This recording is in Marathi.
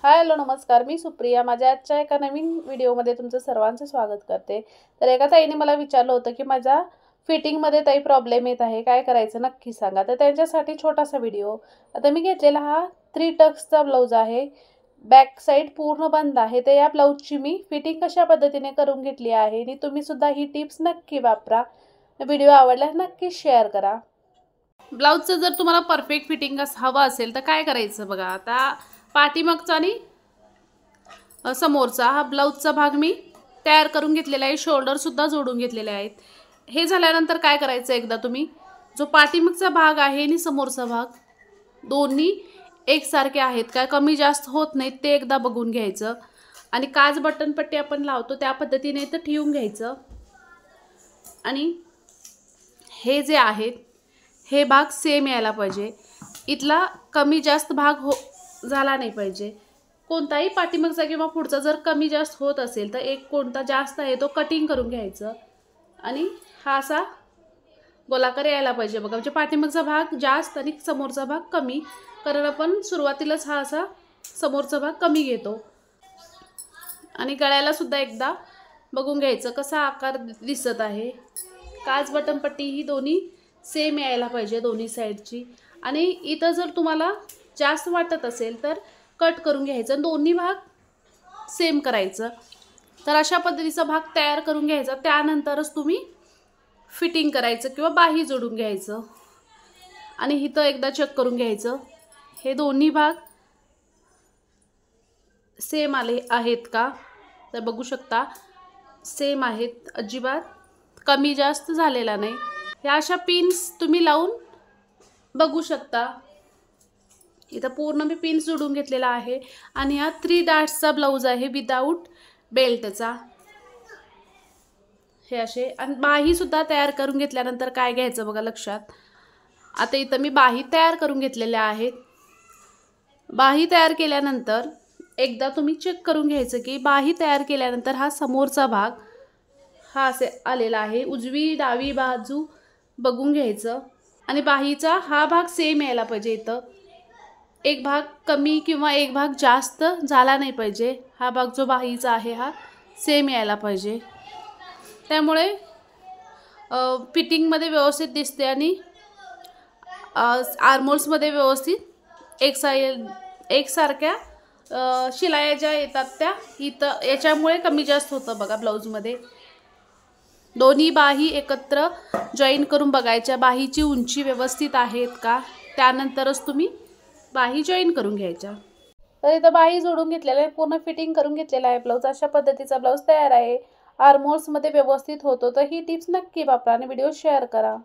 हाय हॅलो नमस्कार, मी सुप्रिया. माझ्या आजच्या एका नवीन व्हिडिओमध्ये तुमचं सर्वांचं स्वागत करते. तर एका ताईने मला विचारलं होतं की माझ्या फिटिंगमध्ये ताई प्रॉब्लेम येत आहे, काय करायचं नक्की सांगा. तर त्यांच्यासाठी छोटासा व्हिडिओ. आता मी घेतलेला हा 3 टक्सचा ब्लाऊज आहे. बॅक साईड पूर्ण बंद आहे. तर या ब्लाऊजची मी फिटिंग कशा पद्धतीने करून घेतली आहे आणि तुम्ही सुद्धा ही टिप्स नक्की वापरा. व्हिडिओ आवडल्यास नक्की शेअर करा. ब्लाऊजचं जर तुम्हाला परफेक्ट फिटिंग हवं असेल तर काय करायचं बघा. आता पाठीमागचा आणि समोरचा हा ब्लाऊजचा भाग मी तयार करून घेतलेला आहे. शोल्डरसुद्धा जोडून घेतलेले आहेत. हे झाल्यानंतर काय करायचं, एकदा तुम्ही जो पाठीमागचा भाग आहे आणि समोरचा भाग दोन्ही एकसारखे आहेत का, कमी जास्त होत नाहीत ते एकदा बघून घ्यायचं. आणि काज बटनपट्टी आपण लावतो त्या पद्धतीने तर ठेवून घ्यायचं. आणि हे जे आहेत हे भाग सेम यायला पाहिजे. इथला कमी जास्त भाग झाला नाही पाहिजे. कोणताही पाठीमागचा किंवा पुढचा जर कमी जास्त होत असेल तर एक कोणता जास्त आहे तो कटिंग करून घ्यायचं. आणि हा असा गोलाकार यायला पाहिजे बघा. म्हणजे पाठीमागचा भाग जास्त आणि समोरचा भाग कमी, कारण आपण सुरुवातीलाच हा असा समोरचा भाग कमी घेतो. आणि गळ्याला सुद्धा एकदा बघून घ्यायचं कसा आकार दिसत आहे. काज बटनपट्टी ही दोन्ही सेम यायला पाहिजे दोन्ही साईडची. आणि इथं जर तुम्हाला जास्त वाटत असेल तर कट करून घ्यायचं. दोन्ही भाग सेम करायचं. तर अशा पद्धतीचा भाग तयार करून घ्यायचा. त्यानंतरच तुम्ही फिटिंग करायचं किंवा बाही जोडून घ्यायचं. आणि इथं एकदा चेक करून घ्यायचं हे दोन्ही भाग सेम आले आहेत का. तर बघू शकता सेम आहेत, अजिबात कमी जास्त झालेला नाही. ह्या अशा पिन्स तुम्ही लावून बघू शकता. इथं पूर्ण मी पिन्स जोडून घेतलेला आहे. आणि हा 3 डॅशचा ब्लाऊज आहे विदाऊट बेल्टचा. हे असे. आणि बाही सुद्धा तयार करून घेतल्यानंतर काय घ्यायचं बघा लक्षात. आता इथं मी बाही तयार करून घेतलेल्या आहेत. बाही तयार केल्यानंतर एकदा तुम्ही चेक करून घ्यायचं की बाही तयार केल्यानंतर हा समोरचा भाग हा असे आलेला आहे. उजवी डावी बाजू बघून घ्यायचं. आणि बाहीचा हा भाग सेम यायला पाहिजे. इथं एक भाग कमी किंवा एक भाग जास्त झाला नाही पाहिजे. हा भाग जो बाहीचा आहे हा सेम यायला पाहिजे. त्यामुळे फिटिंगमध्ये व्यवस्थित दिसते. आणि आर्महोल्समध्ये व्यवस्थित एकसारख्या शिलाया ज्या येतात त्या इथं याच्यामुळे कमी जास्त होतं बघा. ब्लाऊजमध्ये दोन्ही बाही एकत्र जॉईन करून बघायच्या. बाहीची उंची व्यवस्थित आहेत का, त्यानंतरच तुम्ही बाही जॉईन करून घ्यायच्या. तर इथं बाही जोडून घेतलेलं आहे, पूर्ण फिटिंग करून घेतलेला आहे ब्लाऊज. अशा पद्धतीचा ब्लाऊज तयार आहे. आर्महोल्समध्ये व्यवस्थित होतो. तर ही टिप्स नक्की वापरा आणि व्हिडिओ शेअर करा.